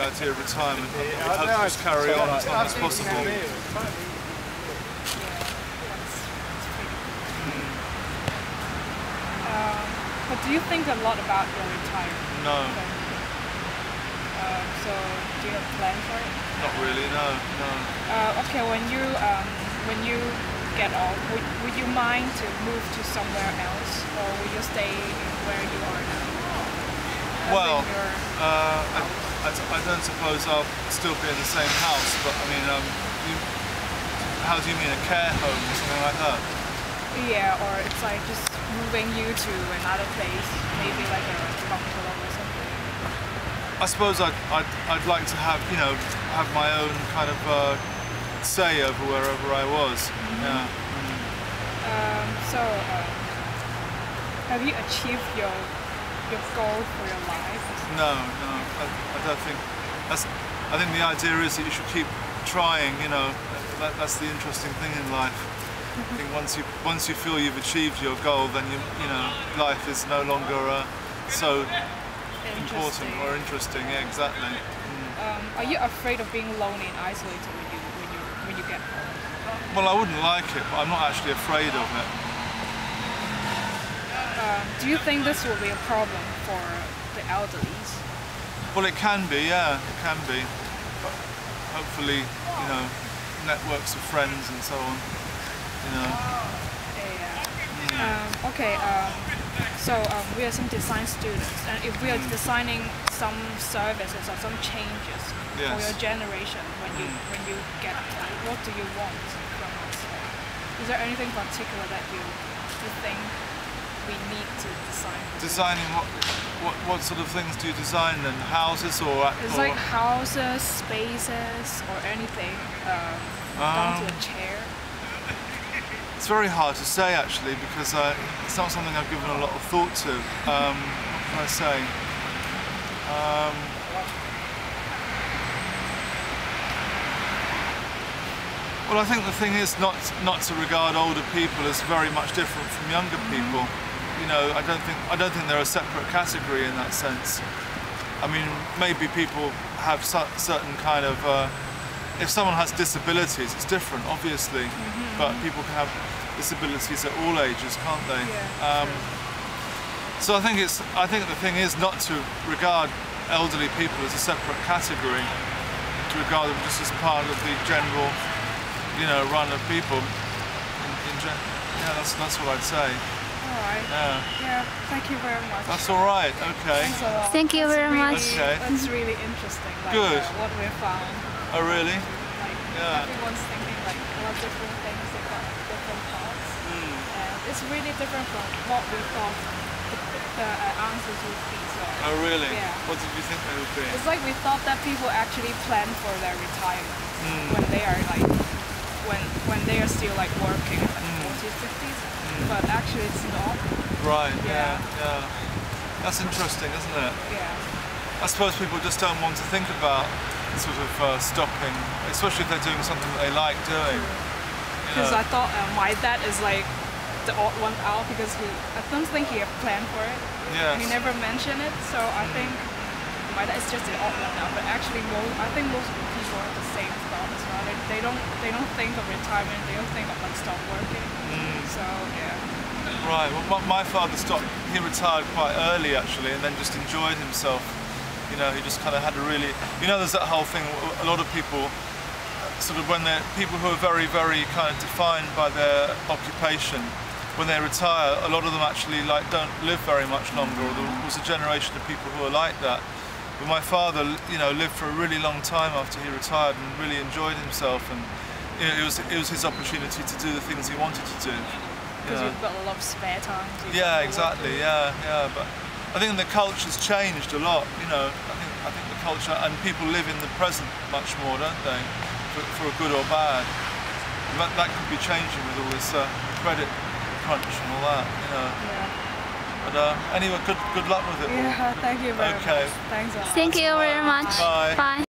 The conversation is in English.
idea of retirement. I hope to just carry on as long as possible. But do you think a lot about your retirement? No. So do you have a plan for it? Not really, no. Okay, when you get old, would you mind to move to somewhere else, or will you stay where you are now? Well, I don't suppose I'll still be in the same house, but I mean, how do you mean, a care home or something like that? Yeah, or it's like just moving you to another place, maybe like a bungalow or something. I suppose I'd like to have, you know, have my own kind of say over wherever I was. Yeah. So, have you achieved your goal for your life? No, I don't think. I think the idea is that you should keep trying. You know, that's the interesting thing in life. I think once you feel you've achieved your goal, then you know life is no longer so important or interesting. Yeah, exactly. Are you afraid of being lonely and isolated when you get home? Well, I wouldn't like it, but I'm not actually afraid of it. Do you think this will be a problem for the elderly? Well, it can be, yeah, it can be. But hopefully, you know, networks of friends and so on. You know. Yeah. Okay. So we are some design students, and if we are designing some services or some changes for your generation, when you get old, what do you want from us? Is there anything particular that you think we need to design? Designing what sort of things do you design then? Houses or? It's like houses, spaces, or anything down to a chair. It's very hard to say actually, because it's not something I've given a lot of thought to. What can I say? Well, I think the thing is not to regard older people as very much different from younger people. You know, I don't think they're a separate category in that sense. I mean, maybe people have certain kind of. If someone has disabilities, it's different, obviously. But people can have disabilities at all ages, can't they? Yeah, so I think the thing is not to regard elderly people as a separate category, to regard them just as part of the general, you know, run of people. Yeah, that's what I'd say. All right. Yeah. Thank you very much. That's all right. Okay. Thanks a lot. Thank you very much. Okay. That's really interesting. Like, Good. What we found. Oh, really? Like, Yeah. everyone's thinking like a lot of different things. They got different thoughts. And it's really different from what we thought the answers would be. So, Oh, really? Yeah. What did you think they would be? It's like we thought that people actually plan for their retirement when they are like when they are still like working in like 40s, 50s. But actually it's not. Right. Yeah. Yeah. That's interesting, isn't it? Yeah. I suppose people just don't want to think about sort of stopping, especially if they're doing something that they like doing. Because I thought my dad is like the odd one out, because I don't think he had planned for it. Yes. He never mentioned it, so I think my dad is just the odd one out. But actually, I think most people have the same thought as well. They don't think of retirement. They don't think of like stop working. So yeah. Right. Well, my father stopped. He retired quite early actually, and then just enjoyed himself. You know, he just kind of had a really. You know, there's that whole thing. A lot of people, sort of when they're people who are very, very kind of defined by their occupation, when they retire, a lot of them actually like don't live very much longer. Or there was a generation of people who are like that. But my father, you know, lived for a really long time after he retired and really enjoyed himself, and you know, it was his opportunity to do the things he wanted to do. Because you've got a lot of spare time. Yeah, exactly. Yeah. But I think the culture's changed a lot. You know, I think the culture and people live in the present much more, don't they? For a good or bad. And that could be changing with all this credit crunch and all that. You know. Yeah. But anyway, good luck with it all. Yeah. Thank you very much. Thanks a lot. Thank you very much. Bye. Bye.